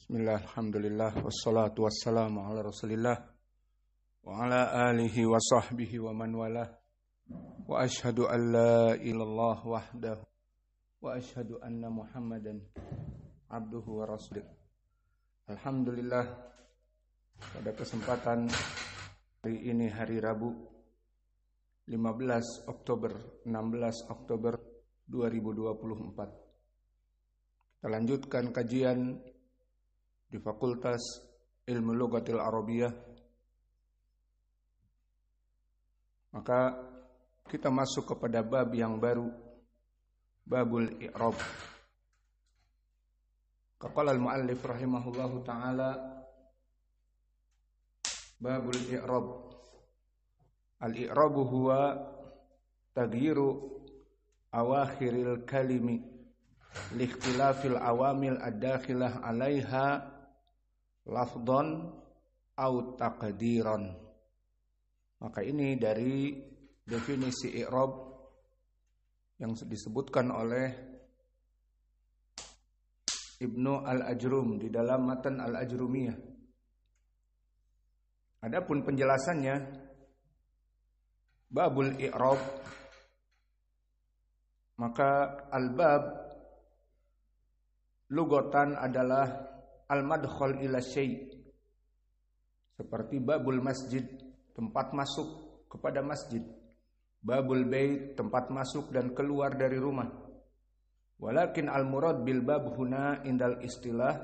Bismillah, alhamdulillah, wassalatu wassalamu ala rasulillah wa ala alihi wa sahbihi wa man walah wa ashhadu an la ilallah wahdahu wa ashhadu anna muhammadan abduhu wa rasulih. Alhamdulillah, pada kesempatan hari ini hari Rabu 16 Oktober 2024. Kita lanjutkan kajian di Fakultas Ilmu Lughatil Arabiyah. Maka kita masuk kepada bab yang baru, babul i'rab. Qala al-muallif rahimahullahu taala, babul i'rab. Al-i'rab huwa taghyiru awakhiril kalimi li ikhtilafil awamil ad-dakhilah 'alaiha lafdhan au taqdiran. Maka ini dari definisi i'rab yang disebutkan oleh Ibnu Al-Ajrum di dalam matan Al-Ajrumiyah. Adapun penjelasannya, babul i'rab, maka al-bab lugatan adalah al-madkhal ila syai', seperti babul masjid, tempat masuk kepada masjid, babul bait, tempat masuk dan keluar dari rumah. Walakin al-murad bil bab huna indal istilah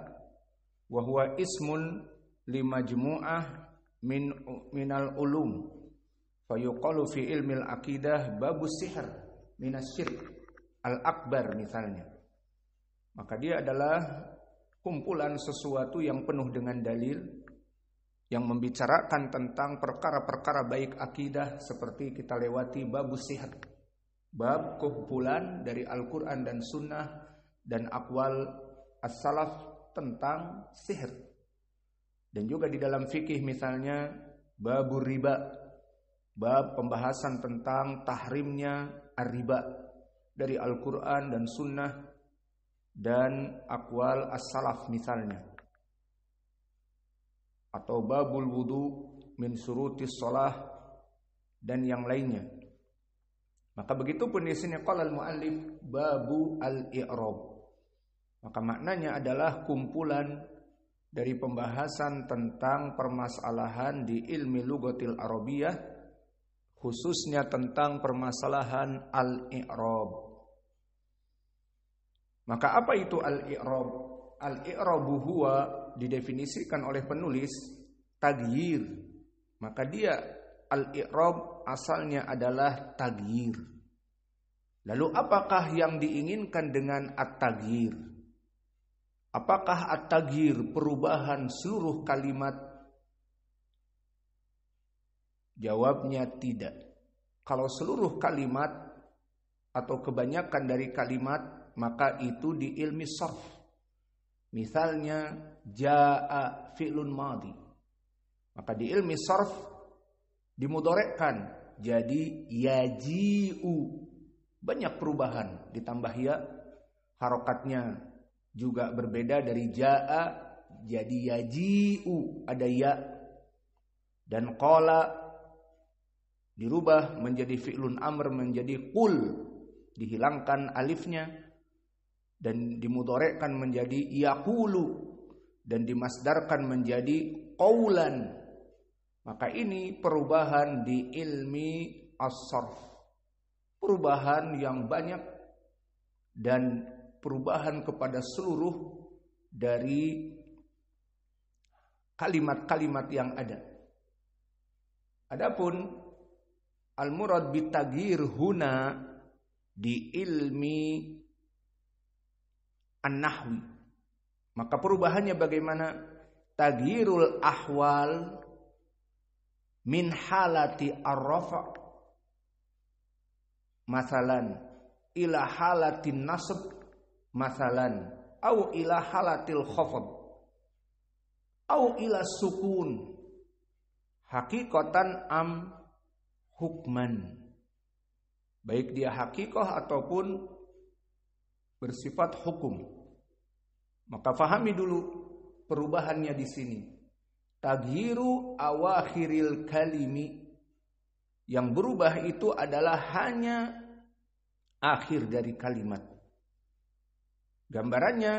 wa huwa ismun li majmu'ah minal ulum, fayuqalu fi ilmil aqidah babus sihr minas syirk al-akbar misalnya. Maka dia adalah kumpulan sesuatu yang penuh dengan dalil, yang membicarakan tentang perkara-perkara baik akidah, seperti kita lewati babus sihr, bab kumpulan dari Al-Quran dan Sunnah dan akwal as-salaf tentang sihir. Dan juga di dalam fikih misalnya babur riba, bab pembahasan tentang tahrimnya ar-riba dari Al-Quran dan Sunnah dan akwal as-salaf misalnya. Atau babul wudu min syurutis shalah dan yang lainnya. Maka begitu pun di sini qala al-muallif babu al-i'rab. Maka maknanya adalah kumpulan dari pembahasan tentang permasalahan di ilmi lughatil arabiyah, khususnya tentang permasalahan al-i'rab. Maka apa itu al-i'rab? Al-i'rabu huwa didefinisikan oleh penulis taghyir. Maka dia al-i'rab asalnya adalah taghyir. Lalu apakah yang diinginkan dengan at-taghyir? Apakah at-taghyir perubahan seluruh kalimat? Jawabnya tidak. Kalau seluruh kalimat atau kebanyakan dari kalimat, maka itu di ilmi sarf. Misalnya jaa fi'lun madhi, maka di ilmi sarf dimudhorekkan jadi yaji'u. Banyak perubahan, ditambah ya, harokatnya juga berbeda dari jaa jadi yaji'u, ada ya. Dan qala dirubah menjadi fi'lun amr menjadi qul, dihilangkan alifnya dan dimudhorekkan menjadi yaqulu dan dimasdarkan menjadi qaulan. Maka ini perubahan di ilmi as-sarf, perubahan yang banyak dan perubahan kepada seluruh dari kalimat-kalimat yang ada. Adapun al-murad bitaghyir huna di ilmi an-nahwi, maka perubahannya bagaimana? Taghyirul ahwal min halati ar-rafa' masalan ila halatin nasb masalan au ila halatil khafd au ila sukun hakikatan am hukman. Baik dia hakikah ataupun bersifat hukum. Maka fahami dulu perubahannya di sini. Taghyiru awakhiril kalimi. Yang berubah itu adalah hanya akhir dari kalimat. Gambarannya,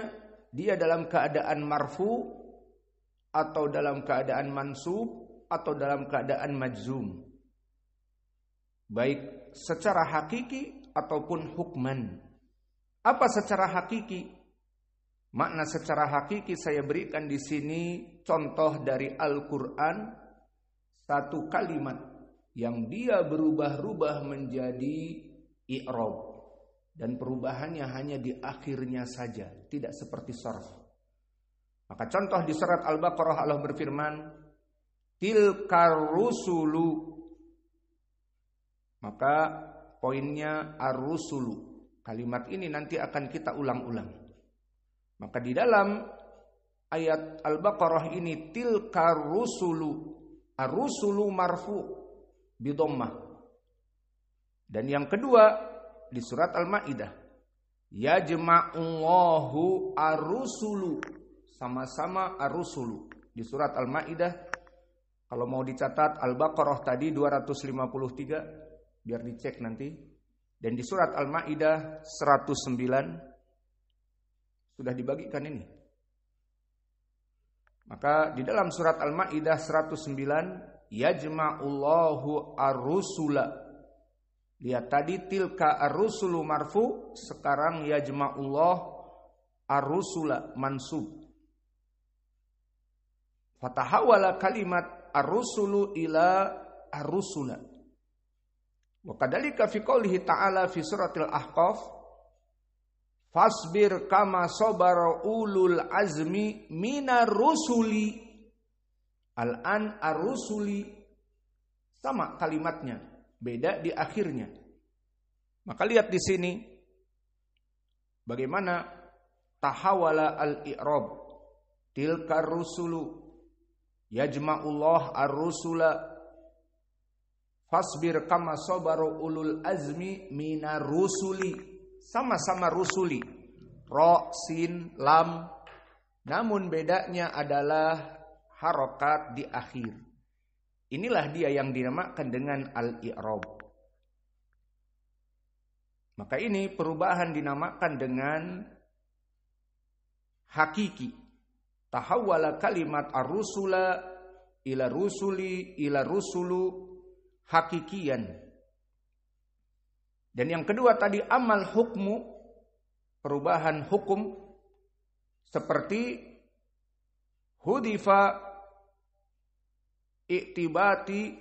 dia dalam keadaan marfu atau dalam keadaan mansub atau dalam keadaan majzum. Baik secara hakiki ataupun hukman. Apa secara hakiki? Makna secara hakiki saya berikan di sini contoh dari Al-Qur'an, satu kalimat yang dia berubah-ubah menjadi i'rab dan perubahannya hanya di akhirnya saja, tidak seperti sharf. Maka contoh di surat Al-Baqarah Allah berfirman, tilkar rusulu. Maka poinnya ar-rusulu. Kalimat ini nanti akan kita ulang-ulang. Maka di dalam ayat Al-Baqarah ini tilkar rusulu. Ar-rusulu marfu bi dhammah. Dan yang kedua di surat Al-Maidah, yajma'ullahu ar-rusulu. Sama-sama ar-rusulu. Di surat Al-Maidah, kalau mau dicatat Al-Baqarah tadi 253, biar dicek nanti. Dan di surat Al-Maidah 109 sudah dibagikan ini. Maka di dalam surat Al-Maidah 109, yajma'ullahu ar-rusula. Lihat tadi tilka ar-rusulu marfu, sekarang yajma'ullah ar-rusula mansub. Fatahawala kalimat ar-rusulu ila ar-rusula. Wa kadzalika fi qoulihi ta'ala fi suratil Ahqaf, fasbir kama sabara ulul azmi minar rusuli. Al-an ar-rusuli sama kalimatnya, beda di akhirnya. Maka lihat di sini bagaimana tahawala al-i'rab. Tilkar rusulu yajma'ullah ar-rusula. Fasbir kama sabaru ulul azmi minar rusuli. Sama-sama rusuli. Ra, sin, lam. Namun bedanya adalah harokat di akhir. Inilah dia yang dinamakan dengan al-i'rab. Maka ini perubahan dinamakan dengan hakiki. Tahawwala kalimat ar-rusula ila rusuli ila rusulu hakikian. Dan yang kedua tadi amal hukmu, perubahan hukum, seperti hudifa i'tibati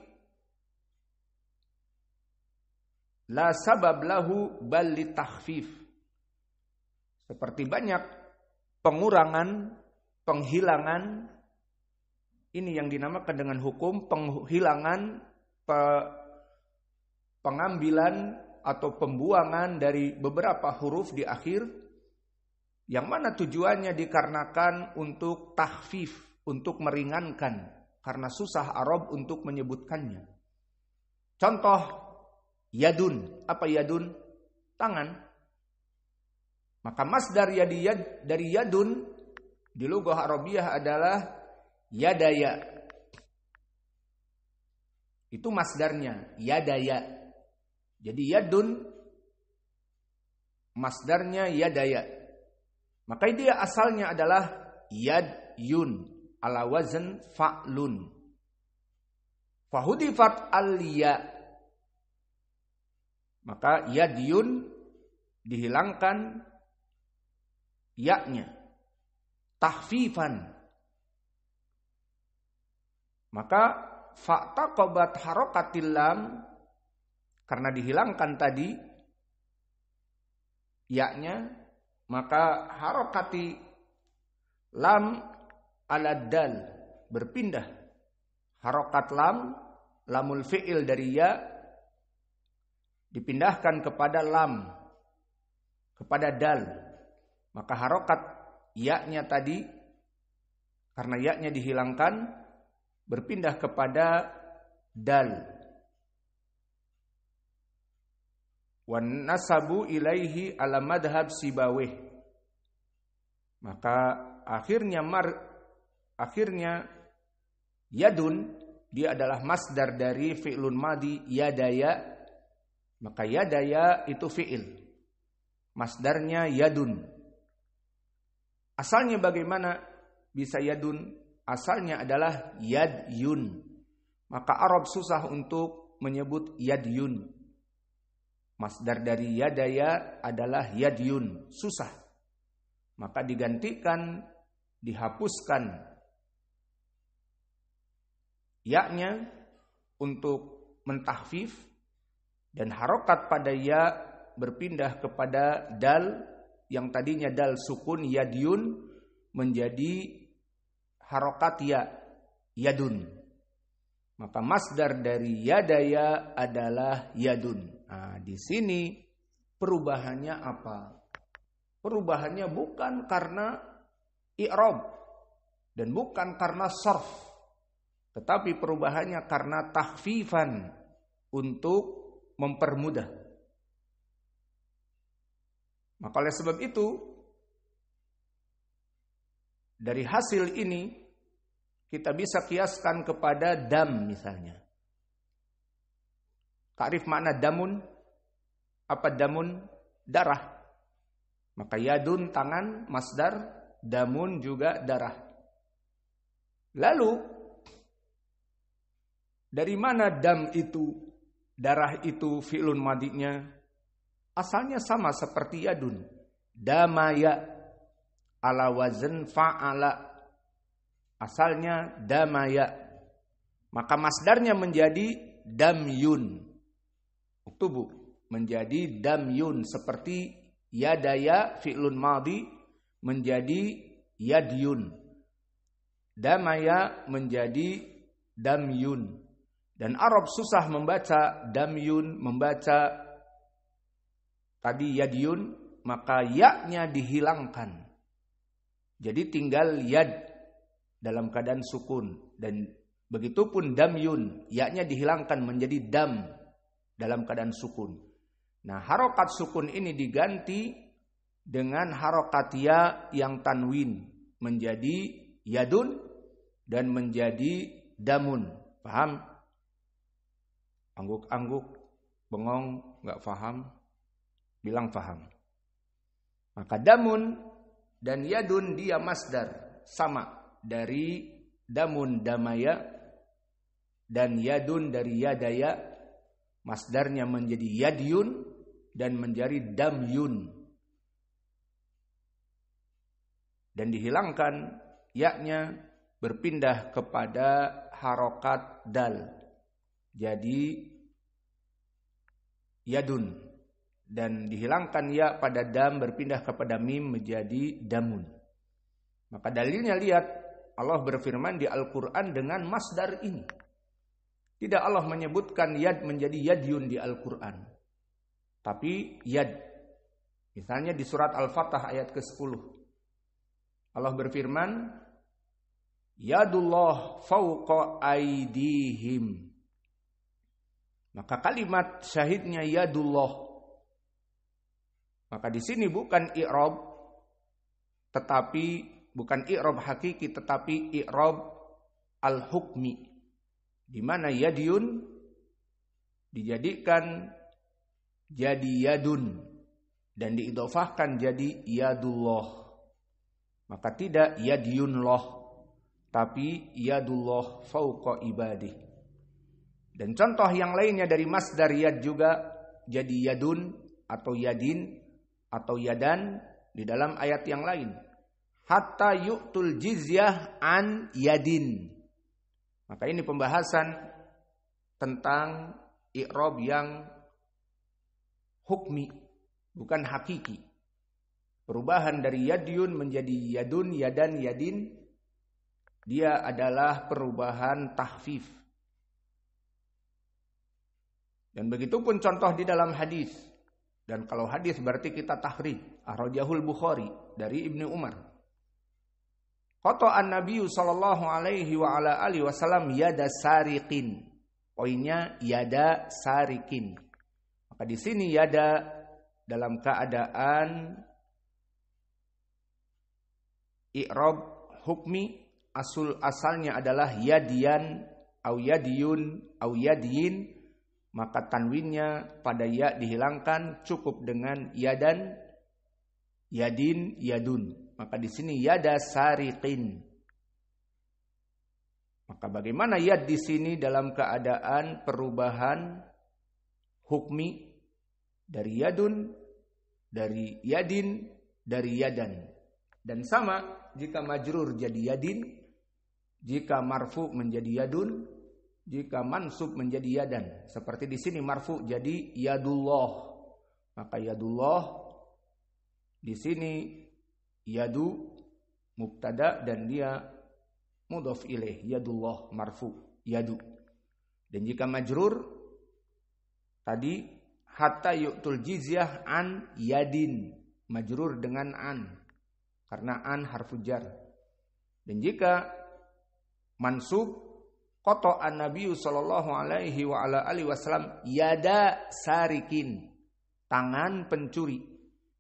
la sabab lahu bal li takhfif. Seperti banyak pengurangan, penghilangan, ini yang dinamakan dengan hukum penghilangan, pengambilan atau pembuangan dari beberapa huruf di akhir, yang mana tujuannya dikarenakan untuk takhfif, untuk meringankan, karena susah Arab untuk menyebutkannya. Contoh yadun, apa yadun? Tangan. Maka masdar dari yadun di lughah Arabiyah adalah yadaya. Itu masdarnya, yadaya. Jadi yadun masdarnya yadaya. Maka dia asalnya adalah yadyun ala wazn fa'lun. Fahudifat al-ya. Maka yadyun dihilangkan ya-nya. Tahfifan. Maka fa'taqabat harokatil lam, karena dihilangkan tadi ya-nya, maka harokati lam ala dal, berpindah. Harokat lam, lamul fi'il dari ya, dipindahkan kepada lam, kepada dal. Maka harokat ya-nya tadi, karena ya-nya dihilangkan, berpindah kepada dal. Wan nasabu ilaihi ala madhab sibawih. Maka akhirnya akhirnya yadun, dia adalah masdar dari fi'lun madi yadaya, maka yadaya itu fi'il, masdarnya yadun. Asalnya bagaimana bisa yadun? Asalnya adalah yadyun, maka Arab susah untuk menyebut yadyun. Masdar dari yadaya adalah yadyun, susah. Maka digantikan, dihapuskan ya-nya untuk mentahfif, dan harokat pada ya berpindah kepada dal yang tadinya dal sukun yadyun menjadi harokat ya, yadun. Maka masdar dari yadaya adalah yadun. Nah, di sini perubahannya apa? Perubahannya bukan karena i'rab dan bukan karena sarf, tetapi perubahannya karena takhfifan untuk mempermudah. Maka oleh sebab itu, dari hasil ini kita bisa kiaskan kepada dam misalnya. Takrif makna damun, apa damun? Darah. Maka yadun tangan, masdar, damun juga darah. Lalu dari mana dam itu, darah itu fi'lun madinya? Asalnya sama seperti yadun. Damaya ala wazn fa'ala. Asalnya damaya. Maka masdarnya menjadi damyun. Uktubu menjadi damyun, seperti yadaya fi'lun madi menjadi yadyun. Damaya menjadi damyun. Dan Arab susah membaca damyun, membaca tadi yadyun, maka ya-nya dihilangkan. Jadi tinggal yad dalam keadaan sukun. Dan begitupun damyun, ya-nya dihilangkan menjadi dam dalam keadaan sukun. Nah, harokat sukun ini diganti dengan harokat ya yang tanwin menjadi yadun dan menjadi damun. Paham? Angguk-angguk, bengong, nggak paham, bilang paham. Maka damun dan yadun dia masdar, sama dari damun damaya dan yadun dari yadaya. Masdarnya menjadi yadyun dan menjadi damyun. Dan dihilangkan ya-nya, berpindah kepada harokat dal. Jadi yadun. Dan dihilangkan ya pada dam, berpindah kepada mim menjadi damun. Maka dalilnya lihat, Allah berfirman di Al-Quran dengan masdar ini. Tidak Allah menyebutkan yad menjadi yadyun di Al-Quran, tapi yad. Misalnya di surat Al-Fatah ayat ke-10. Allah berfirman, yadullah fawqa aydihim. Maka kalimat syahidnya yadullah. Maka di sini bukan i'rab, tetapi bukan i'rab hakiki, tetapi i'rab al-hukmi, di mana yadyun dijadikan jadi yadun dan diidhofahkan jadi yadullah. Maka tidak yadyunlah, tapi yadullah fauqa ibadih. Dan contoh yang lainnya dari masdar yad juga jadi yadun atau yadin atau yadan di dalam ayat yang lain. Hatta yu'tul jizyah an yadin. Maka ini pembahasan tentang i'rab yang hukmi, bukan hakiki. Perubahan dari yadyun menjadi yadun, yadan, yadin, dia adalah perubahan tahfif. Dan begitupun contoh di dalam hadis. Dan kalau hadis berarti kita tahrij. Akhrajahul Bukhari dari Ibnu Umar. Qata'an Nabi sallallahu alaihi wa ala alihi wasallam yada sariqin. Poinnya yada sariqin. Maka di sini yada dalam keadaan i'rab hukmi asalnya adalah yadian au yadiyun au yadiyin, maka tanwinnya pada ya dihilangkan, cukup dengan yadan, yadin, yadun. Maka di sini yada sariqin. Maka bagaimana yad di sini dalam keadaan perubahan hukmi dari yadun, dari yadin, dari yadan. Dan sama jika majrur jadi yadin, jika marfu menjadi yadun, jika mansub menjadi yadan. Seperti di sini marfu jadi yadullah. Maka yadullah di sini yadu mubtada dan dia mudhaf ilaih, yadullah marfu yadu. Dan jika majrur tadi hatta yu'tul jizyah an yadin, majrur dengan an karena an harfu jar. Dan jika mansub qata an-nabiy sallallahu alaihi wa ala alihi wasallam yada sarikin, tangan pencuri.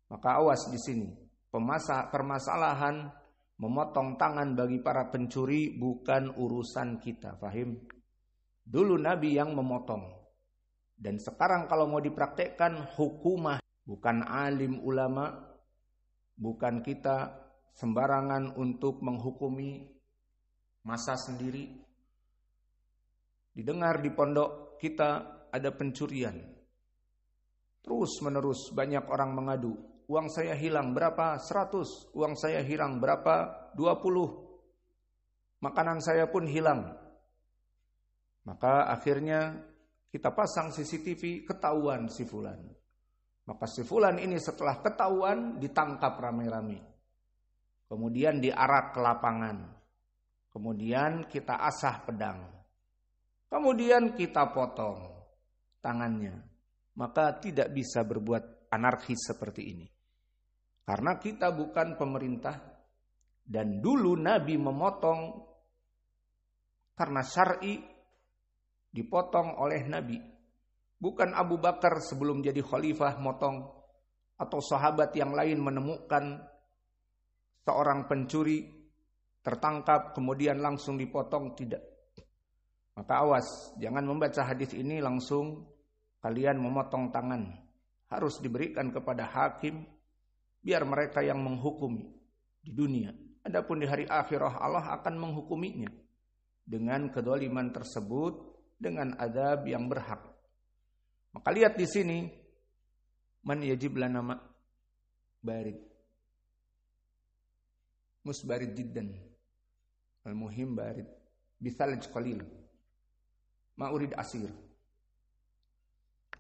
Maka awas di sini. Permasalahan memotong tangan bagi para pencuri bukan urusan kita, fahim? Dulu Nabi yang memotong. Dan sekarang kalau mau dipraktekkan hukumah, bukan alim ulama, bukan kita sembarangan untuk menghukumi masa sendiri. Didengar di pondok kita ada pencurian. Terus menerus banyak orang mengadu. Uang saya hilang berapa? 100. Uang saya hilang berapa? 20. Makanan saya pun hilang. Maka akhirnya kita pasang CCTV, ketahuan si fulan. Maka si fulan ini setelah ketahuan ditangkap rame-rame. Kemudian diarak ke lapangan. Kemudian kita asah pedang. Kemudian kita potong tangannya. Maka tidak bisa berbuat anarkis seperti ini. Karena kita bukan pemerintah. Dan dulu Nabi memotong karena syar'i, dipotong oleh Nabi. Bukan Abu Bakar sebelum jadi khalifah motong. Atau sahabat yang lain menemukan seorang pencuri tertangkap kemudian langsung dipotong, tidak. Maka awas, jangan membaca hadis ini langsung kalian memotong tangan. Harus diberikan kepada hakim biar mereka yang menghukumi di dunia. Adapun di hari akhirah Allah akan menghukuminya dengan kedzaliman tersebut dengan azab yang berhak. Maka lihat di sini man yajib lana ma barid. Musbarid jiddan. Al-muhim barid. Bithalj qalil. Ma urid asir.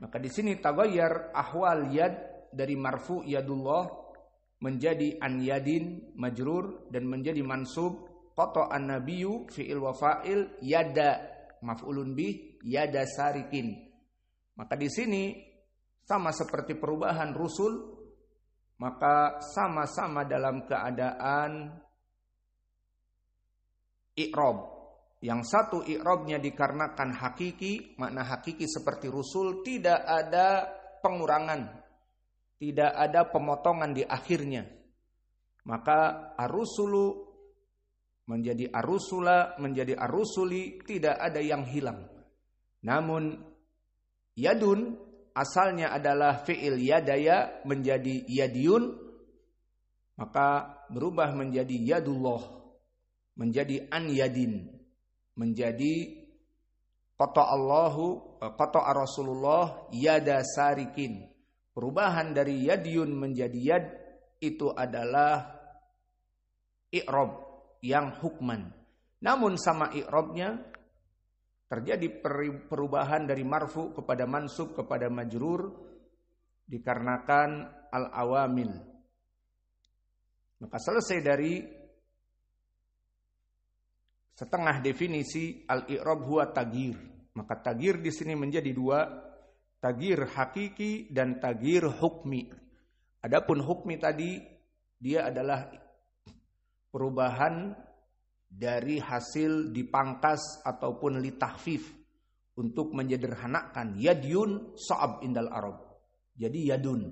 Maka di sini tagayyar ahwal yad dari marfu yadullah menjadi an yadin majrur dan menjadi mansub qata an-nabiyyu fi'il wa fa'il yada maf'ulun bih yada sarikin. Maka di sini sama seperti perubahan rusul, maka sama-sama dalam keadaan i'rab. Yang satu i'rabnya dikarenakan hakiki, makna hakiki seperti rusul, tidak ada pengurangan, tidak ada pemotongan di akhirnya. Maka ar-rusulu menjadi ar-rusula, menjadi ar-rusuli, tidak ada yang hilang. Namun yadun asalnya adalah fi'il yadaya menjadi yadiyun, maka berubah menjadi yadullah, menjadi an yadin, menjadi qata Rasulullah yada sarikin. Perubahan dari yadiyun menjadi yad itu adalah i'rab yang hukman. Namun sama i'rabnya terjadi perubahan dari marfu kepada mansub kepada majrur dikarenakan al-awamil. Maka selesai dari setengah definisi al-i'rab huwa taghyir. Maka taghyir di sini menjadi dua, taghyir hakiki dan taghyir hukmi. Adapun hukmi tadi dia adalah perubahan dari hasil dipangkas ataupun litahfif untuk menyederhanakan. Yadyun sa'ab indal Arab. Jadi yadun.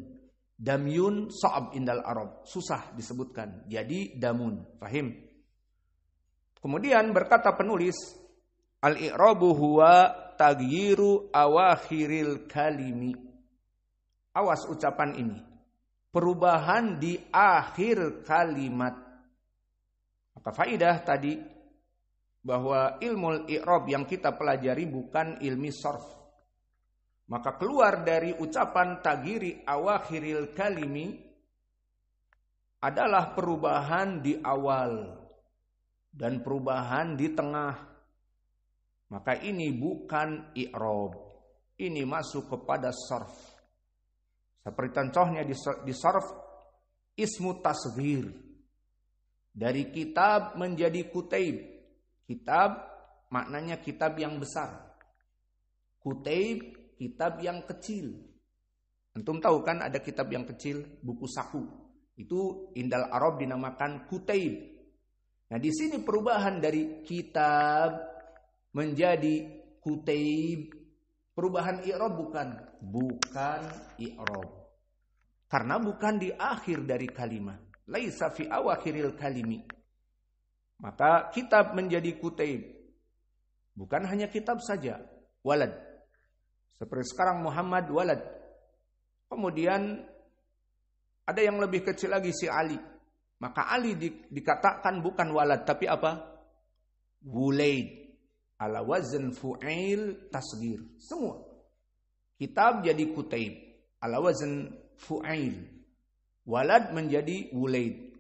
Damyun sa'ab indal Arab. Susah disebutkan. Jadi damun. Fahim? Kemudian berkata penulis, al-i'rabu huwa taghyiru awakhiril kalimi. Awas ucapan ini. Perubahan di akhir kalimat. Maka faidah tadi bahwa ilmu i'rab yang kita pelajari bukan ilmi sarf. Maka keluar dari ucapan taghiri awakhiril kalimi adalah perubahan di awal dan perubahan di tengah. Maka ini bukan i'rab. Ini masuk kepada sarf. Seperti contohnya di sarf, ismu tasghir. Dari kitab menjadi kutaib. Kitab maknanya kitab yang besar. Kutaib, kitab yang kecil. Antum tahu kan ada kitab yang kecil, buku saku. Itu indal Arab dinamakan kutaib. Nah di sini perubahan dari kitab menjadi kutaib. Perubahan i'rab bukan i'rab. Karena bukan di akhir dari kalimat. Laisa fi awakhiril kalimi. Maka kitab menjadi kutaib. Bukan hanya kitab saja. Walad. Seperti sekarang Muhammad walad. Kemudian ada yang lebih kecil lagi si Ali. Maka Ali dikatakan bukan walad tapi apa? Wulaid. Ala wazn fu'il tasghir. Semua. Kitab jadi kutaib. Ala wazn fu'il. Walad menjadi wulaid.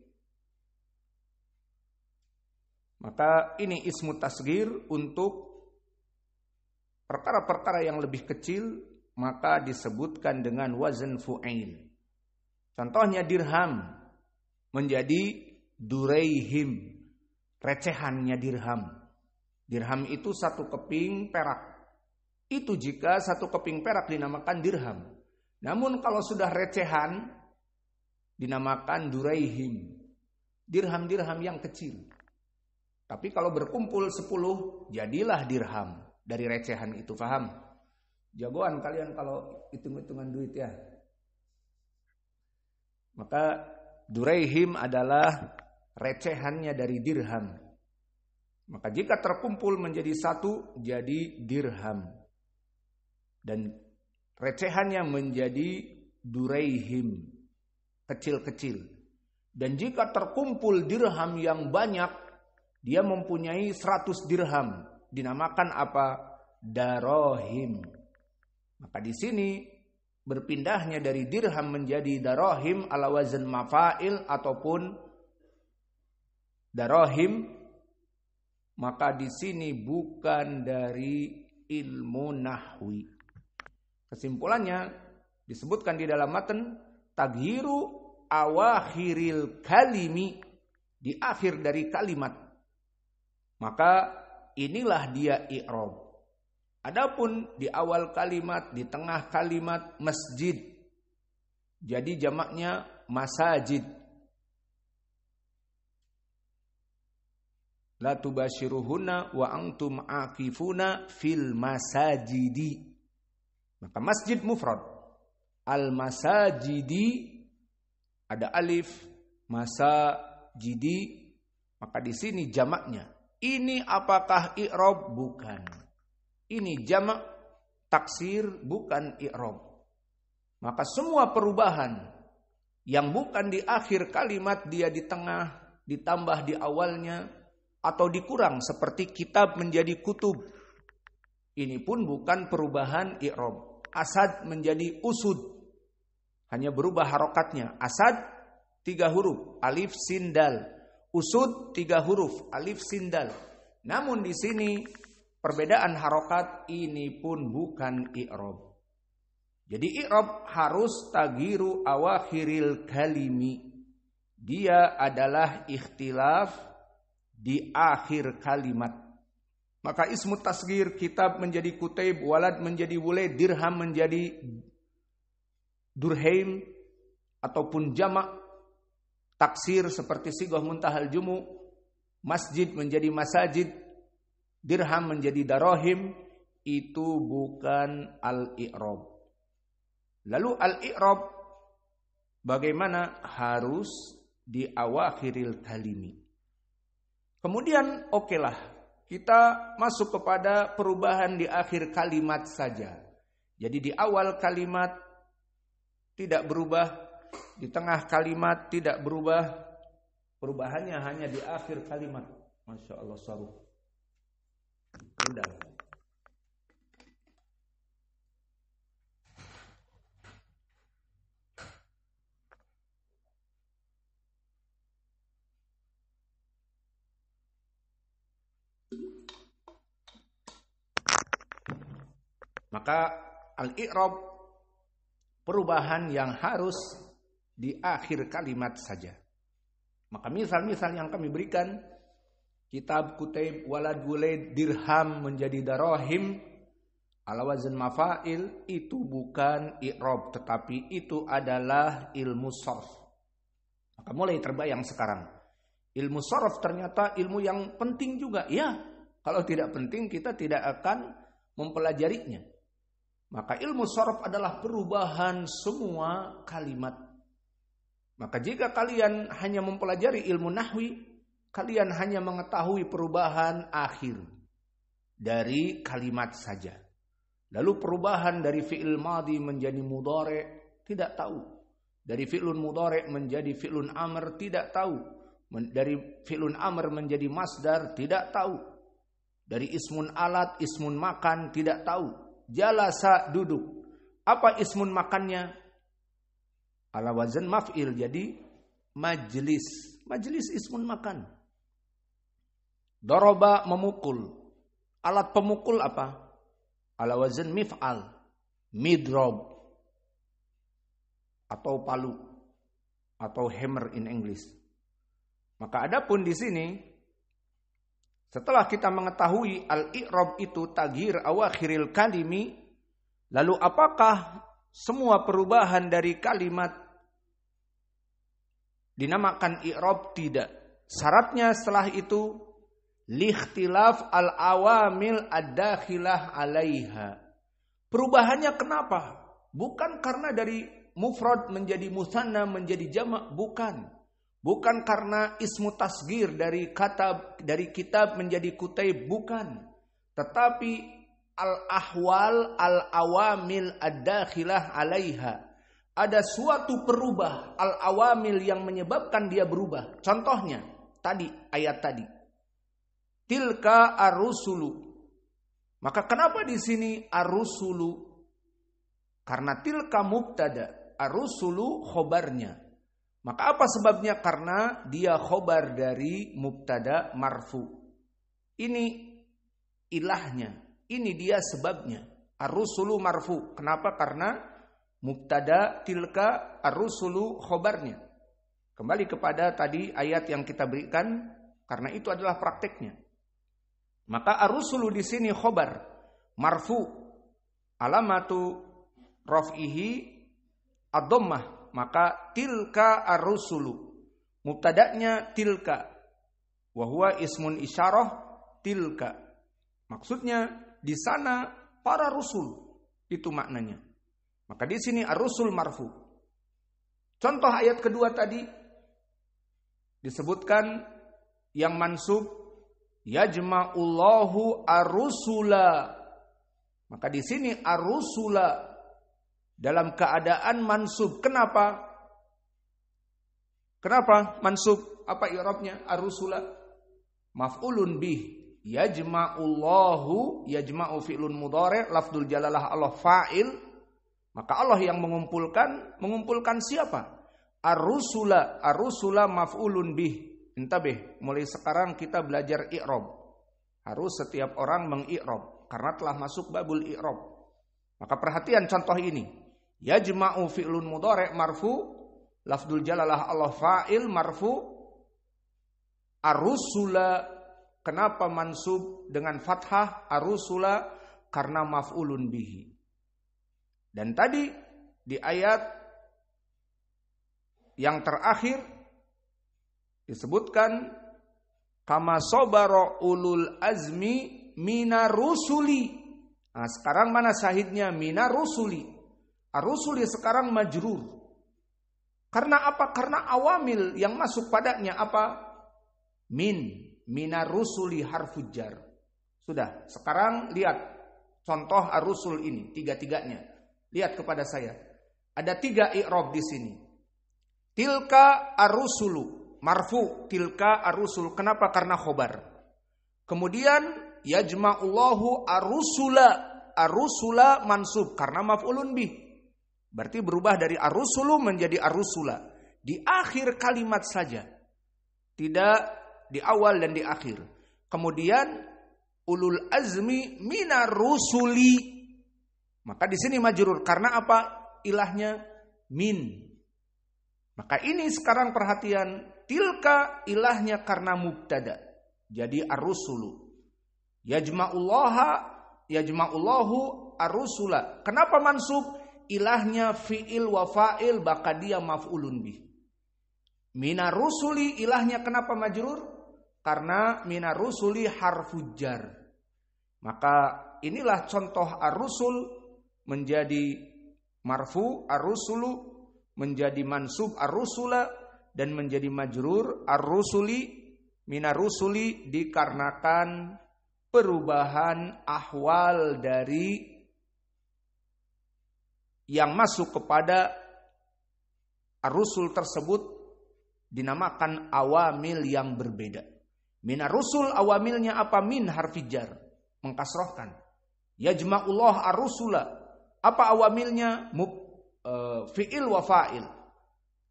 Maka ini ismu tasghir untuk perkara-perkara yang lebih kecil. Maka disebutkan dengan wazn fu'il. Contohnya dirham menjadi duraihim. Recehannya dirham. Dirham itu 1 keping perak. Itu jika 1 keping perak dinamakan dirham. Namun kalau sudah recehan dinamakan duraihim. Dirham-dirham yang kecil. Tapi kalau berkumpul 10 jadilah dirham dari recehan itu, paham? Jagoan kalian kalau hitung-hitungan duit ya. Maka duraihim adalah recehannya dari dirham. Maka jika terkumpul menjadi 1 jadi dirham. Dan recehannya menjadi duraihim. Kecil-kecil. Dan jika terkumpul dirham yang banyak, dia mempunyai 100 dirham. Dinamakan apa? Darohim. Maka di sini berpindahnya dari dirham menjadi darohim ala wazn mafa'il ataupun darohim. Maka di sini bukan dari ilmu nahwi. Kesimpulannya disebutkan di dalam matan taghyiru awakhiril kalimi, di akhir dari kalimat. Maka inilah dia i'rab. Adapun di awal kalimat, di tengah kalimat masjid. Jadi jamaknya masajid. La tubashiruhunna wa antum akifuna fil masajidi. Maka masjid mufrad. Al masajidi ada alif, masajidi. Maka di sini jamaknya. Ini apakah i'rab? Bukan. Ini jamak taksir, bukan i'rab. Maka semua perubahan yang bukan di akhir kalimat, dia di tengah, ditambah di awalnya, atau dikurang seperti kitab menjadi kutub. Ini pun bukan perubahan i'rab. Asad menjadi usud. Hanya berubah harokatnya. Asad 3 huruf, alif sin dal. Usud 3 huruf, alif sin dal. Namun di sini perbedaan harokat ini pun bukan i'rab. Jadi i'rab harus taghyiru awakhiril kalimi. Dia adalah ikhtilaf di akhir kalimat. Maka ismu tasghir, kitab menjadi kutaib, walad menjadi wulaid, dirham menjadi durhaim, ataupun jamak taksir seperti sighah muntahal jumu, masjid menjadi masajid, dirham menjadi darohim, itu bukan al-i'rab. Lalu al-i'rab bagaimana? Harus di awakhiril kalimi. Kemudian okelah, kita masuk kepada perubahan di akhir kalimat saja. Jadi di awal kalimat tidak berubah, di tengah kalimat tidak berubah, perubahannya hanya di akhir kalimat. Masya Allah, saruh. Udah. Maka al-i'rab perubahan yang harus di akhir kalimat saja. Maka misal-misal yang kami berikan, kitab, kutaib, walad, wulaid, dirham menjadi darahim, ala wazn mafa'il, itu bukan i'rab, tetapi itu adalah ilmu sharf. Maka mulai terbayang sekarang, ilmu sharf ternyata ilmu yang penting juga. Ya, kalau tidak penting kita tidak akan mempelajarinya. Maka ilmu sharf adalah perubahan semua kalimat. Maka jika kalian hanya mempelajari ilmu nahwi, kalian hanya mengetahui perubahan akhir dari kalimat saja. Lalu perubahan dari fi'il madhi menjadi mudhari' tidak tahu. Dari fi'lun mudhari' menjadi fi'lun amr tidak tahu. Dari fi'lun amr menjadi masdar tidak tahu. Dari ismun alat, ismun makan tidak tahu. Jalasa, duduk. Apa ismun makannya? Ala wazan maf'il, jadi majlis. Majlis ismun makan. Doroba, memukul. Alat pemukul apa? Ala wazan mif'al. Midrob. Atau palu. Atau hammer in English. Maka adapun di sini, setelah kita mengetahui al-i'rab itu taghir awakhiril kalimi, lalu apakah semua perubahan dari kalimat dinamakan i'rab? Tidak. Syaratnya setelah itu likhtilaf al-awamil ad-dakhilah 'alaiha. Perubahannya kenapa? Bukan karena dari mufrad menjadi musanna menjadi jamak, bukan. Bukan karena ismu tasgir dari kitab menjadi kutaib, bukan. Tetapi al-ahwal al-awamil ad-dakhilah 'alaiha. Ada suatu perubah al-awamil yang menyebabkan dia berubah. Contohnya tadi, ayat tadi. Tilka ar-rusulu. Maka kenapa di sini ar-rusulu? Karena tilka mubtada, ar-rusulu khobarnya. Maka apa sebabnya? Karena dia khobar dari mubtada marfu. Ini ilahnya. Ini dia sebabnya. Ar-rusulu marfu. Kenapa? Karena mubtada tilka, ar-rusulu khobarnya. Kembali kepada tadi ayat yang kita berikan. Karena itu adalah prakteknya. Maka ar-rusulu di sini khobar. Marfu. Alamatu raf'ihi ad-dhammah. Maka tilka ar-rusulu. Mubtada'nya tilka. Wahuwa ismun isyarah tilka. Maksudnya di sana para rusul. Itu maknanya. Maka di sini ar-rusul marfu. Contoh ayat kedua tadi disebutkan yang mansub yajma'ullahu ar-rusula. Maka di sini ar-rusula dalam keadaan mansub. Kenapa? Kenapa mansub? Apa i'rabnya? Ar-rusula maf'ulun bih. Yajma'ullahu, yajma'u fi'lun mudhari', lafdzul jalalah Allah fa'il. Maka Allah yang mengumpulkan siapa? Ar-rusula, ar-rusula maf'ulun bih. Intabih, mulai sekarang kita belajar i'rab. Harus setiap orang mengi'rab karena telah masuk babul i'rab. Maka perhatian contoh ini. Yajma'u fi'lun mudhari' marfu, lafdzul jalalah Allah fa'il marfu. Ar-rusula, kenapa mansub dengan fathah? Ar-rusula karena maf'ulun bihi. Dan tadi di ayat yang terakhir disebutkan kama sabara ulul azmi minar rusuli. Nah, sekarang mana syahidnya? Minar rusuli. Ar-rusuli sekarang majrur. Karena apa? Karena awamil yang masuk padanya apa? Min. minar rusuli harful jar. Sudah, sekarang lihat contoh ar-rusul ini, tiga-tiganya. Lihat kepada saya. Ada 3 i'rab di sini. Tilka ar-rusulu, marfu, tilka ar-rusul. Kenapa? Karena khobar. Kemudian yajma'ullahu ar-rusula, ar-rusula mansub karena maf'ulun bih. Berarti berubah dari ar-rusulu menjadi ar-rusula. Di akhir kalimat saja. Tidak di awal dan di akhir. Kemudian ulul azmi minar rusuli. Maka di sini majrur karena apa? Ilahnya min. Maka ini sekarang perhatian, tilka ilahnya karena mubtada. Jadi ar-rusulu. Yajma'ullahu ar-rusula. Kenapa mansub? Ilahnya fi'il wa fa'il, maka dia maf'ulun bih. Minar rusuli ilahnya kenapa majrur? Karena minar rusuli harful jar. Maka inilah contoh ar-rusul menjadi marfu, ar-rusulu menjadi mansub, ar-rusula dan menjadi majrur, ar-rusuli. Minar rusuli dikarenakan perubahan ahwal dari yang masuk kepada ar-rusul tersebut dinamakan awamil yang berbeda. Minar rusul awamilnya apa? Min harfi jar, mengkasrohkan. Yajma'ullah ar-rusula. Apa awamilnya? Fi'il wa fa'il.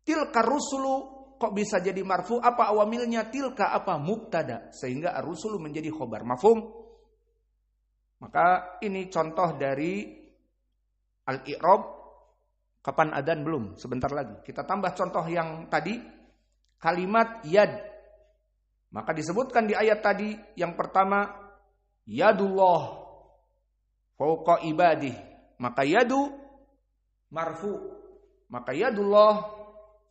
Tilka rusulu kok bisa jadi marfu? Apa awamilnya? Tilka apa? Mubtada. Sehingga ar-rusulu menjadi khobar. Mafhum? Maka ini contoh dari al-i'rab. Kapan adzan? Belum, sebentar lagi. Kita tambah contoh yang tadi. Kalimat yad. Maka disebutkan di ayat tadi yang pertama yadullah fauqa ibadih. Maka yadu marfu. Maka yadullah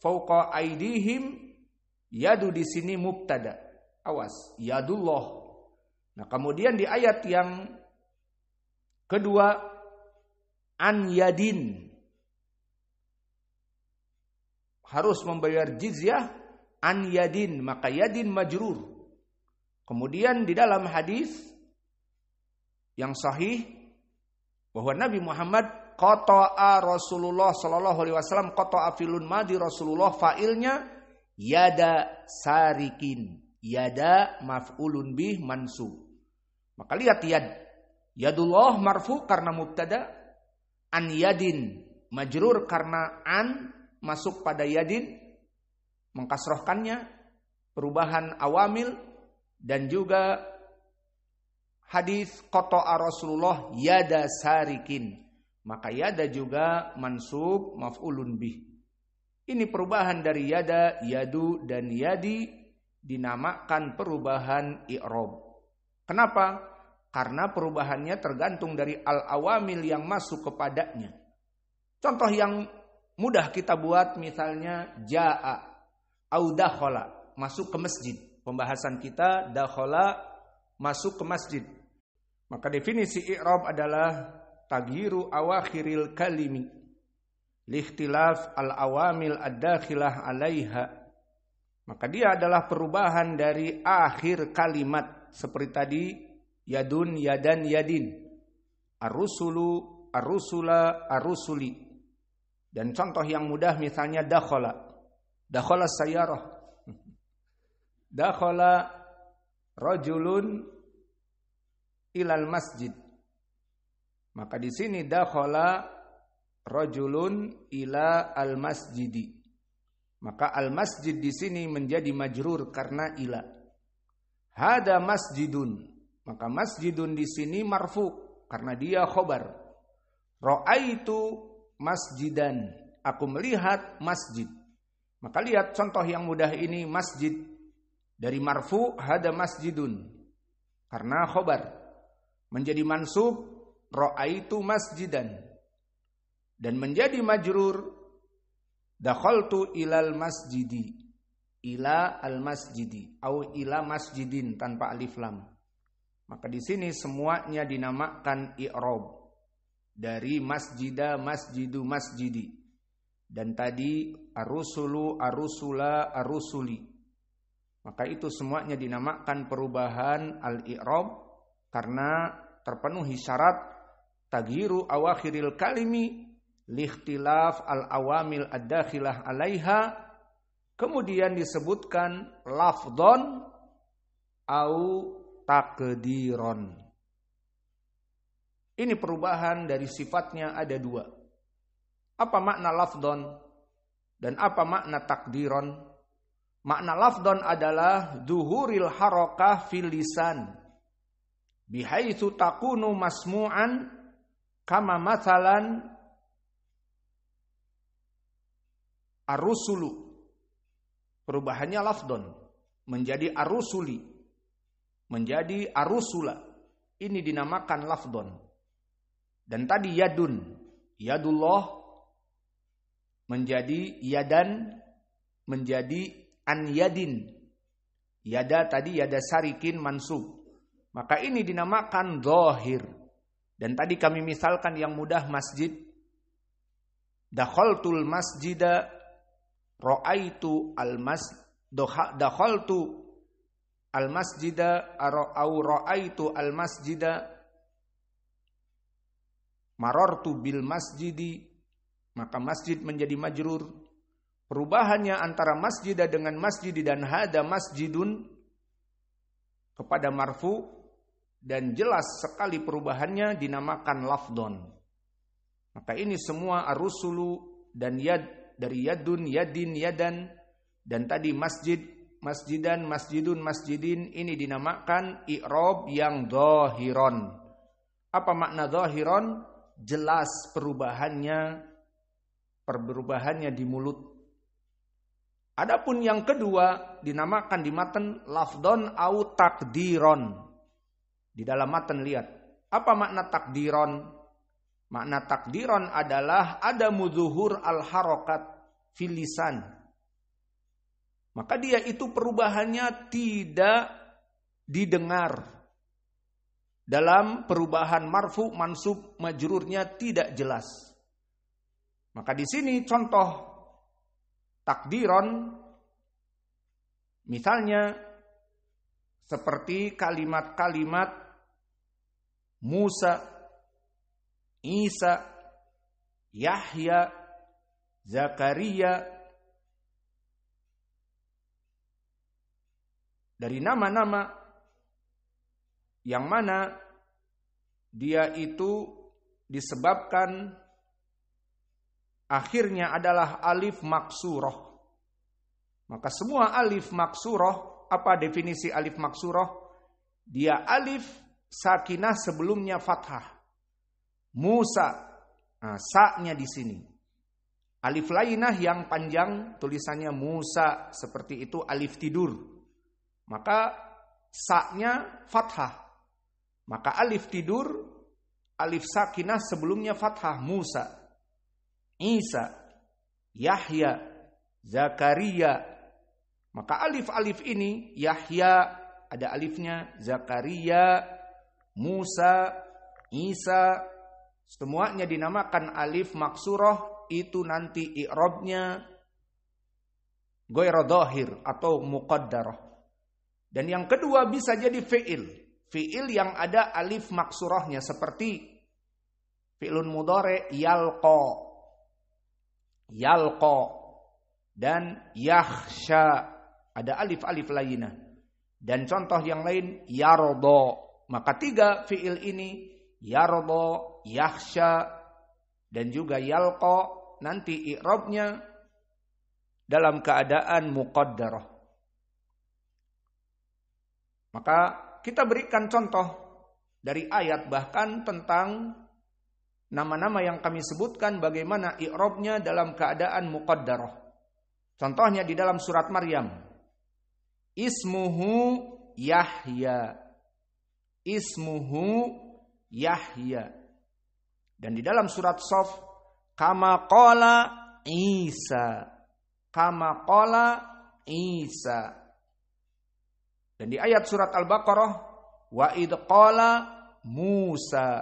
fauqa aidihim. Yadu di sini mubtada. Awas, yadullah. Nah, kemudian di ayat yang kedua an yadin. Harus membayar jizyah. An yadin, maka yadin majrur. Kemudian di dalam hadis yang sahih bahwa Nabi Muhammad qata'a Rasulullah sallallahu alaihi wasallam, qata'a filun madi Rasulullah, fa'ilnya yada sarikin. Yada maf'ulun bih mansub. Maka lihat yad. Yadullah marfu karena mubtada. An yadin majrur karena an masuk pada yadin, mengkasrohkannya, perubahan awamil, dan juga hadis qata'a Rasulullah yada sarikin. Maka yada juga mansub maf'ulun bih. Ini perubahan dari yada, yadu, dan yadi dinamakan perubahan i'rab. Kenapa? Karena perubahannya tergantung dari al-awamil yang masuk kepadanya. Contoh yang mudah kita buat misalnya ja'a au dakhala, masuk ke masjid. Pembahasan kita dakhala, masuk ke masjid. Maka definisi i'rab adalah tagyiru awakhiril kalimi liikhtilaf al-awamil ad-dakhilah 'alaiha. Maka dia adalah perubahan dari akhir kalimat seperti tadi yadun, yadan, yadin. Ar-rusulu, ar-rusula, ar-rusuli. Dan contoh yang mudah misalnya dakhala. Dakhala sayyarah. Dakhala rajulun ilal masjid. Maka di sini dakhala rajulun ila al masjidi. Maka al masjid di sini menjadi majrur karena ila. Hada masjidun. Maka masjidun di sini marfu karena dia khobar. Ra'aitu masjidan. Aku melihat masjid. Maka lihat contoh yang mudah ini, masjid dari marfu hada masjidun karena khobar menjadi mansub ra'aitu masjidan dan menjadi majrur dakhaltu ilal masjidi, ila al masjidi au ila masjidin tanpa alif lam. Maka di sini semuanya dinamakan i'rab dari masjida, masjidu, masjidi. Dan tadi ar-rusulu, ar-rusula, ar-rusuli. Maka itu semuanya dinamakan perubahan al-i'rab karena terpenuhi syarat tagyiru awakhiril kalimi likhtilaf al-awamil ad-dakhilah 'alaiha. Kemudian disebutkan lafdhon au takdiron. Ini perubahan dari sifatnya ada dua. Apa makna lafdhon dan apa makna takdiron? Makna lafdhon adalah zuhuril harakah fil lisan bihaitsu takunu masmu'an kama mathalan ar-rusulu. Perubahannya lafdhon menjadi ar-rusuli, menjadi ar-rusula. Ini dinamakan lafdhon. Dan tadi yadun, yadullah menjadi yadan, menjadi an yadin. Yada tadi yada sarikin mansub. Maka ini dinamakan zahir. Dan tadi kami misalkan yang mudah masjid. Dakhaltul masjida ra'aitu dakhaltu al masjida au ra'aitu al masjida marartu bil masjidi. Maka masjid menjadi majrur. Perubahannya antara masjid dengan masjid dan hada masjidun kepada marfu, dan jelas sekali perubahannya dinamakan lafdhon. Maka ini semua ar-rusulu dan yad dari yadun, yadin, yadan, dan tadi masjid, masjidan, masjidun, masjidin, ini dinamakan i'rab yang zahiron. Apa makna zahiron? Jelas perubahannya di mulut. Adapun yang kedua dinamakan di matan lafdhon au takdiron. Di dalam matan lihat. Apa makna takdiron? Makna takdiron adalah ada mudzuhur al-harakat fil lisan. Maka dia itu perubahannya tidak didengar. Dalam perubahan marfu, mansub, majrurnya tidak jelas. Maka di sini contoh takdiron, misalnya seperti kalimat-kalimat Musa, Isa, Yahya, Zakaria. Dari nama-nama yang mana dia itu disebabkan akhirnya adalah alif maksuroh. Maka semua alif maksuroh, apa definisi alif maksuroh? Dia alif sakinah sebelumnya fathah. Musa, nah, sa-nya di sini. Alif lainah yang panjang tulisannya Musa, seperti itu alif tidur. Maka sa-nya fathah. Maka alif tidur, alif sakinah sebelumnya fathah Musa. Isa, Yahya, Zakaria. Maka alif-alif ini Yahya ada alifnya, Zakaria, Musa, Isa, semuanya dinamakan alif maksurah. Itu nanti i'rabnya ghairu dhahir atau muqaddarah. Dan yang kedua bisa jadi fi'il. Fi'il yang ada alif maksurahnya seperti fi'lun mudhari yalqa, yalqa, dan yakhsha, ada alif-alif lainnya. Dan contoh yang lain yardo. Maka tiga fi'il ini yardo, yakhsha, dan juga yalqa nanti i'rabnya dalam keadaan muqaddarah. Maka kita berikan contoh dari ayat bahkan tentang nama-nama yang kami sebutkan bagaimana i'rabnya dalam keadaan muqaddarah. Contohnya di dalam surat Maryam. Ismuhu Yahya. Ismuhu Yahya. Dan di dalam surat Shaf, kama qala Isa. Kama qala Isa. Dan di ayat surat Al-Baqarah, wa idh qala Musa.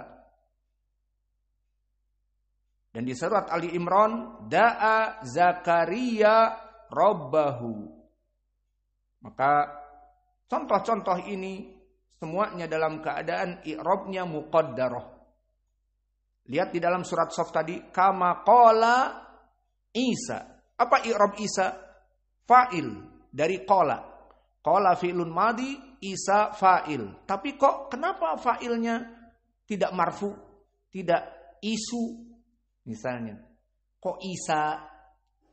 Dan di surat Ali Imran, da'a Zakaria rabbahu. Maka contoh-contoh ini semuanya dalam keadaan i'rabnya muqaddarah. Lihat di dalam surat Shaf tadi, kama qala Isa. Apa i'rab Isa? Fa'il dari qala. Qala fi'lun madi, Isa fa'il. Tapi kok kenapa fa'ilnya tidak marfu, tidak isu misalnya? Kok Isa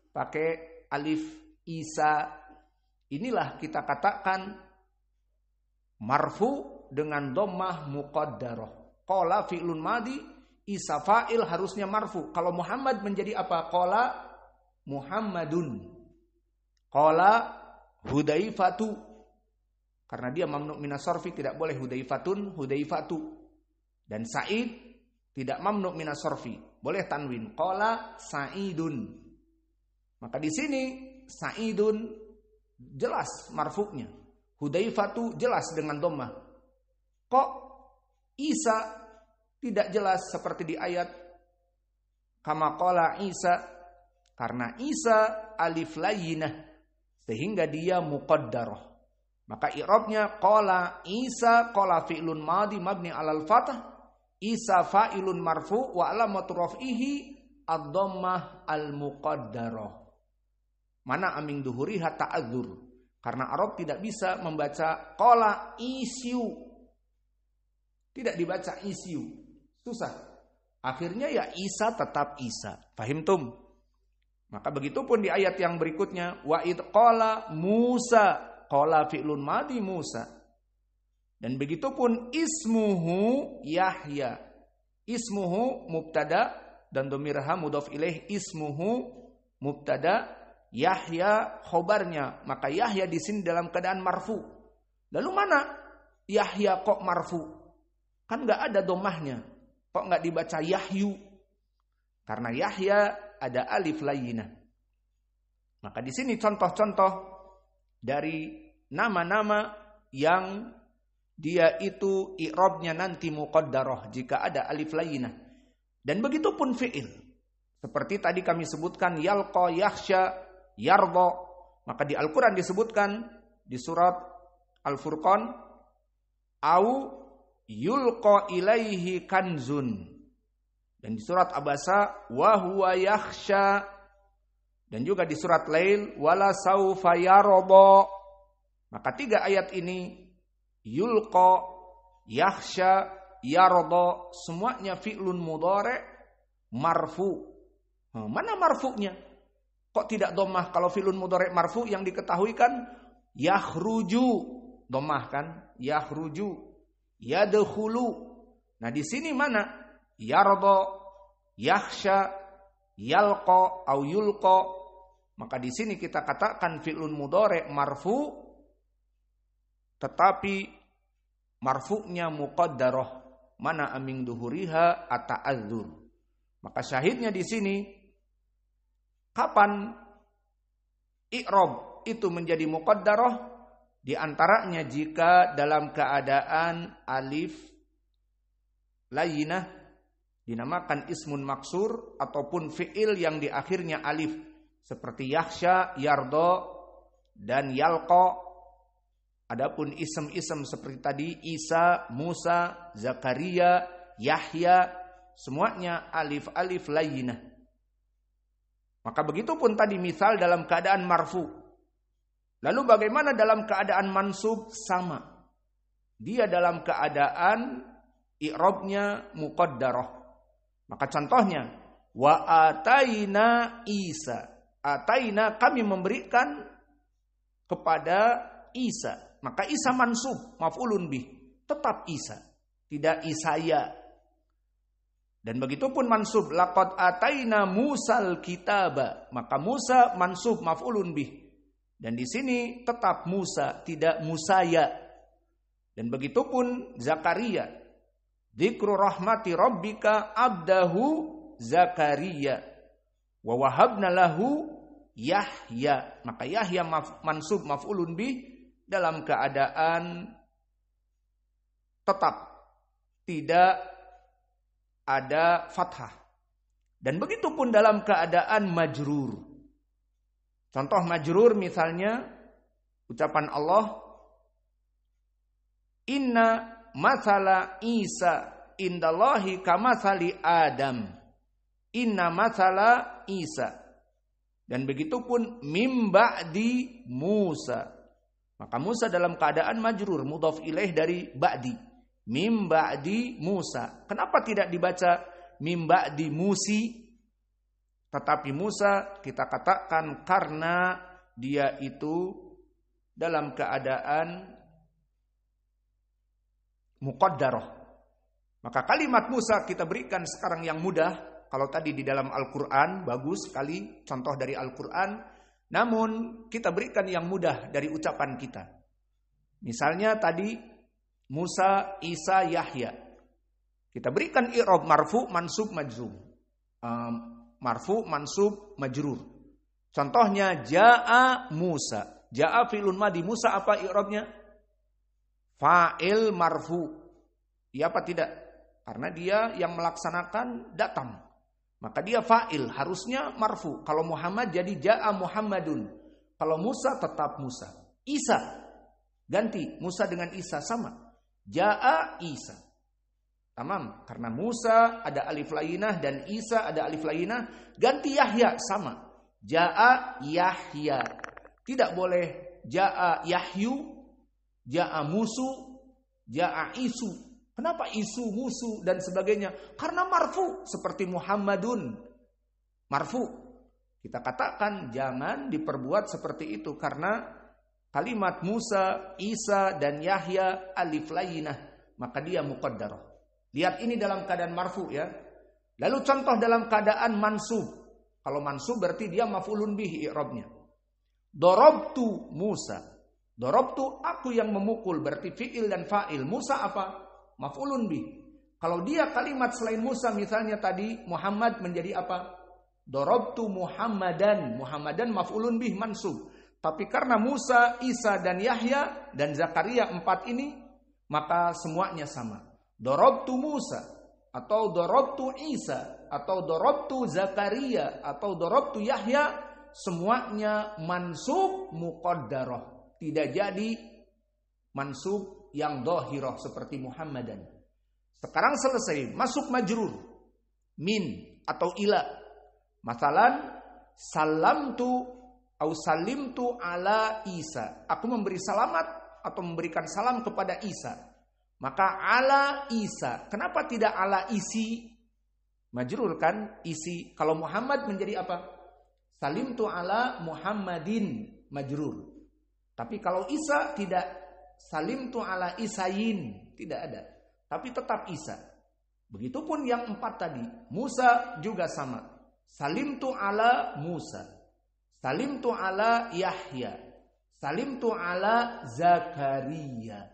pakai alif Isa? Inilah kita katakan marfu dengan dhammah muqaddarah. Qala fi'lun madi, Isa fa'il harusnya marfu. Kalau Muhammad menjadi apa? Qala Muhammadun. Qala Hudzaifatu. Karena dia mamnu minas sarfi, tidak boleh Hudzaifatun, Hudzaifatu. Dan Sa'id tidak mamnu minas sarfi, boleh tanwin. Qala Sa'idun. Maka di sini Sa'idun jelas marfu'nya. Hudzaifatu jelas dengan dhammah. Kok Isa tidak jelas seperti di ayat kama qala Isa? Karena Isa alif layyinah sehingga dia muqaddarah. Maka i'rabnya qala Isa, qala fi'lun madi mabni 'alal fathah, Isa fa'ilun marfu wa alamatu raf'ihi ad-dhammah al-muqaddarah. Mana aming duhuriha ta'adzur. Karena Arab tidak bisa membaca qala isyu. Tidak dibaca isyu. Susah. Akhirnya ya Isa tetap Isa. Fahimtum? Maka begitupun di ayat yang berikutnya, wa id qala Musa, qala fi'lun madi Musa. Dan begitupun ismuhu Yahya. Ismuhu mubtada dan dhamirha mudhaf ilaih, ismuhu mubtada, Yahya khobarnya. Maka Yahya di sini dalam keadaan marfu. Lalu mana Yahya kok marfu? Kan enggak ada dhammahnya. Kok enggak dibaca Yahyu? Karena Yahya ada alif layyinah. Maka di sini contoh-contoh dari nama-nama yang dia itu i'rabnya nanti muqaddarah jika ada alif layyinah. Dan begitu pun fi'il. Seperti tadi kami sebutkan yalqa, yakhsha, yarda. Maka di Al-Qur'an disebutkan di surat Al-Furqan au yulqa ilaihi kanzun. Dan di surat Abasa wa huwa yakhsha, dan juga di surat Lail wala saufa yarda. Maka 3 ayat ini yulqa, yakhsha, yarda semuanya fi'lun mudhari' marfu. Mana marfu'nya? Kok tidak dhammah? Kalau fi'lun mudhari' marfu yang diketahui kan yakhruju, dhammah kan? Yakhruju, yadkhulu. Nah di sini mana? Yarda, yakhsha, yalqa au yulqa. Maka di sini kita katakan fi'lun mudhari' marfu, tetapi marfu'nya muqaddarah. Mana aming duhuriha ata'adzur. Maka syahidnya di sini kapan i'rab itu menjadi muqaddarah? Di antaranya jika dalam keadaan alif layyinah dinamakan ismun maksur ataupun fi'il yang di akhirnya alif seperti yakhsha, yarda dan yalqa. Adapun isem-isem seperti tadi Isa, Musa, Zakaria, Yahya semuanya alif-alif layyinah. Maka begitu pun tadi misal dalam keadaan marfu. Lalu bagaimana dalam keadaan mansub? Sama. Dia dalam keadaan i'rabnya muqaddarah. Maka contohnya wa ataina Isa. Ataina kami memberikan kepada Isa. Maka Isa mansub, maf'ulun bih, tetap Isa, tidak Isaya. Dan begitupun mansub laqad ataina Musal kitaba. Maka Musa mansub maf'ulun bih. Dan di sini tetap Musa, tidak Musaya. Dan begitupun Zakaria. Dzikru rahmati rabbika abdahu Zakaria wa wahabna lahu Yahya. Maka Yahya mansub maf'ulun bih dalam keadaan tetap tidak ada fathah. Dan begitu pun dalam keadaan majrur. Contoh majrur misalnya Ucapan Allah, inna mathala Isa indallahi kamathali Adam. Inna mathala Isa. Dan begitupun mim ba'di Musa. Maka Musa dalam keadaan majrur, mudhaf ilaih dari ba'di. Mim ba'di Musa. Kenapa tidak dibaca mim ba'di Musi? Tetapi Musa kita katakan karena dia itu dalam keadaan muqaddarah. Maka kalimat Musa kita berikan sekarang yang mudah. Kalau tadi di dalam Al-Quran, bagus sekali contoh dari Al-Quran. Namun kita berikan yang mudah dari ucapan kita. Misalnya tadi Musa, Isa, Yahya. Kita berikan i'rab marfu, mansub, majzum. Marfu, mansub, majrur. Contohnya ja'a Musa. Ja'a fi'lun madi. Musa apa i'rabnya? Fa'il marfu. Ya apa tidak? Karena dia yang melaksanakan datang. Maka dia fa'il, harusnya marfu. Kalau Muhammad jadi ja'a Muhammadun. Kalau Musa tetap Musa. Isa, ganti Musa dengan Isa sama. Ja'a Isa. Tamam, karena Musa ada alif lainah dan Isa ada alif lainah. Ganti Yahya sama. Ja'a Yahya. Tidak boleh ja'a Yahyu, ja'a Musu, ja'a Isu. Kenapa isu, musuh, dan sebagainya? Karena marfu, seperti Muhammadun. Marfu. Kita katakan jangan diperbuat seperti itu. Karena kalimat Musa, Isa, dan Yahya alif lainah. Maka dia muqaddarah. Lihat ini dalam keadaan marfu ya. Lalu contoh dalam keadaan mansub. Kalau mansub berarti dia maf'ulun bihi i'rabnya. Darabtu Musa. Darabtu aku yang memukul. Berarti fi'il dan fa'il. Musa apa? Maf'ulun bih. Kalau dia kalimat selain Musa misalnya tadi Muhammad menjadi apa? Darabtu Muhammadan. Muhammadan maf'ulun bih mansub. Tapi karena Musa, Isa dan Yahya dan Zakaria 4 ini maka semuanya sama. Darabtu Musa atau darabtu Isa atau darabtu Zakaria atau darabtu Yahya semuanya mansub muqaddarah. Tidak jadi mansub yang dhahirah seperti Muhammadan. Sekarang selesai, masuk majrur. Min atau ila. Masalan, salamtu au salimtu ala Isa. Aku memberi selamat atau memberikan salam kepada Isa. Maka ala Isa. Kenapa tidak ala isi? Majrur kan? Isi. Kalau Muhammad menjadi apa? Salimtu ala Muhammadin. Majrur. Tapi kalau Isa tidak. Salimtu ala Isayin. Tidak ada. Tapi tetap Isa. Begitupun yang 4 tadi. Musa juga sama. Salimtu ala Musa. Salimtu ala Yahya. Salimtu ala Zakaria.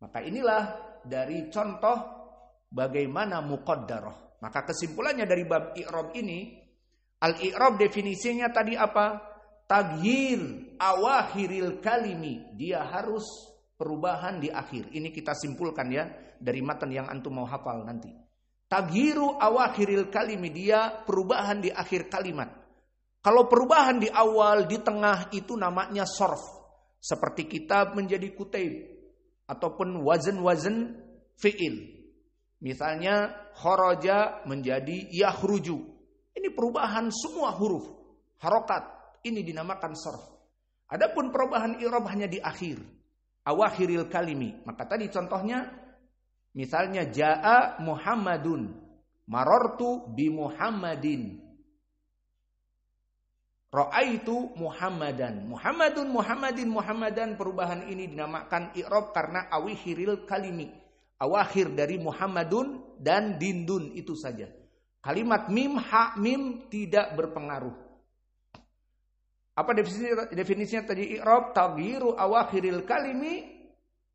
Maka inilah dari contoh bagaimana muqaddarah. Maka kesimpulannya dari bab i'rab ini. Al-i'rab definisinya tadi apa? Taghyir awakhiril kalimi. Dia harus perubahan di akhir. Ini kita simpulkan ya dari matan yang antum mau hafal nanti. Taghyiru awakhiril kalimi, dia perubahan di akhir kalimat. Kalau perubahan di awal, di tengah itu namanya sorf. Seperti kitab menjadi kutaib ataupun wazan-wazan fi'il. Misalnya kharaja menjadi yakhruju. Ini perubahan semua huruf, harokat. Ini dinamakan sorf. Adapun perubahan i'rab hanya di akhir. Awakhiril kalimi. Maka tadi contohnya misalnya jaa Muhammadun, marartu bi Muhammadin, ra'aitu Muhammadan. Muhammadun, Muhammadin, Muhammadan. Perubahan ini dinamakan i'rab karena awakhiril kalimi. Awakhir dari Muhammadun dan dindun itu saja. Kalimat mim, ha, mim tidak berpengaruh. Apa definisinya tadi i'rab? Taghyiru awakhiril kalimi.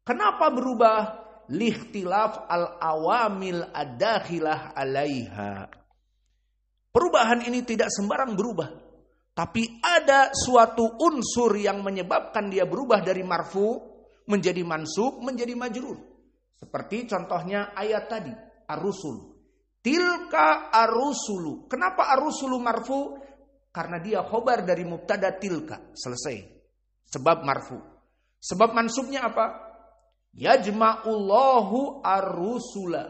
Kenapa berubah? Likhtilaf al-awamil ad-dakhilah alaiha. Perubahan ini tidak sembarang berubah. Tapi ada suatu unsur yang menyebabkan dia berubah dari marfu menjadi mansub, menjadi majrur. Seperti contohnya ayat tadi, ar-rusul. Tilka ar-rusulu. Kenapa ar-rusulu marfu? Karena dia khobar dari mubtada tilka. Selesai. Sebab marfu. Sebab mansubnya apa? Yajma'ullahu ar-rusula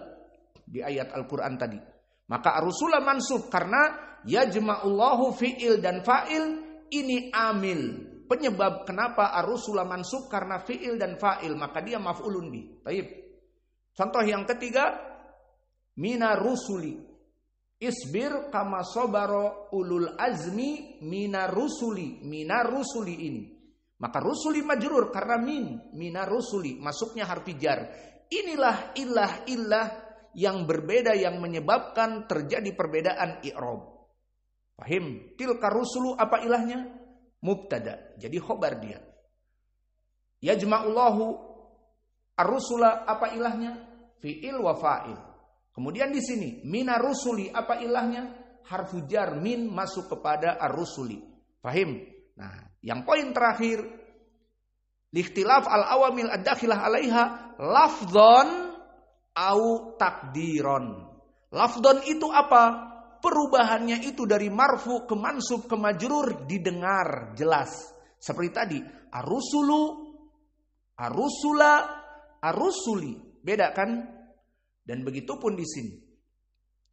di ayat Al-Quran tadi. Maka ar-rusula mansub karena yajma'ullahu fi'il dan fa'il ini amil. Penyebab kenapa ar-rusula mansub karena fi'il dan fa'il, maka dia maf'ulun bih. Baik. Contoh yang ketiga, minar rusuli. Isbir kama sobaro ulul azmi minar rusuli. Minar rusuli ini. Maka rusuli majrur karena minar rusuli. Masuknya harfi jar. Inilah illah yang berbeda yang menyebabkan terjadi perbedaan i'rab. Paham? Tilka rusulu apa ilahnya? Mubtada. Jadi khobar dia. Yajma'ullahu ar-rusula apa ilahnya? Fi'il wa fa'il. Kemudian di sini minar rusuli apa ilahnya? Harfu jar min masuk kepada ar-rusuli. Paham? Nah, yang poin terakhir, likhtilaf al-awamil ad-dakhilah 'alaiha lafdhon au takdiron. Lafdhon itu apa? Perubahannya itu dari marfu ke mansub ke majrur didengar jelas. Seperti tadi, ar-rusulu, ar-rusula, ar-rusuli. Beda kan? Dan begitu pun di sini.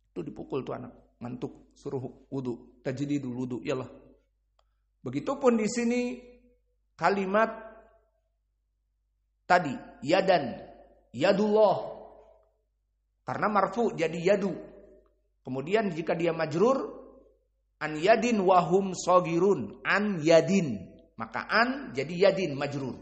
Itu dipukul tuh anak, ngantuk, suruh wudu, tajdidul wudu, yalah. Begitupun di sini kalimat tadi yadan, yadullah. Karena marfu jadi yadu. Kemudian jika dia majrur an yadin wahum sogirun, an yadin, maka an jadi yadin majrur.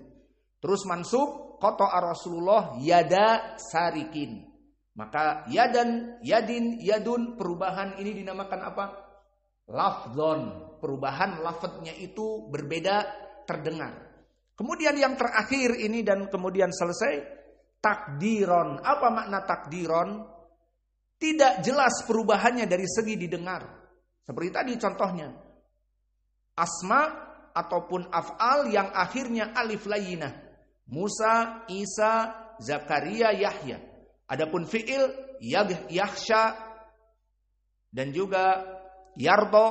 Terus mansub qata'a Rasulullah yada sarikin. Maka yadan, yadin, yadun, perubahan ini dinamakan apa? Lafdhon. Perubahan lafadznya itu berbeda terdengar. Kemudian yang terakhir ini dan kemudian selesai, takdiron. Apa makna takdiron? Tidak jelas perubahannya dari segi didengar. Seperti tadi contohnya. Asma ataupun af'al yang akhirnya alif layyinah. Musa, Isa, Zakaria, Yahya. Adapun fi'il yakhsha dan juga yardo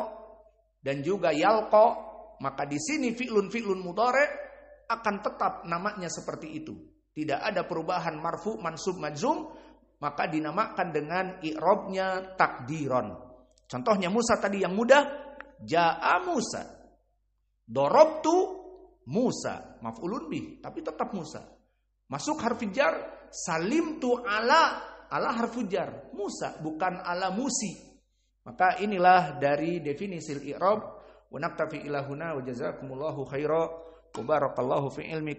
dan juga yalqa, maka di sini fi'lun mudhari' akan tetap namanya seperti itu. Tidak ada perubahan marfu, mansub, majzum, maka dinamakan dengan i'rabnya takdiron. Contohnya Musa tadi yang mudah, ja'a Musa. Dorobtu Musa, maf'ulun bih, tapi tetap Musa. Masuk harfi jar, salimtu ala harfu jar, Musa bukan ala Musi. Maka inilah dari definisi i'rab. Wa naktafi ila huna wa jazakumullahu khaira wa barakallahu fi ilmi.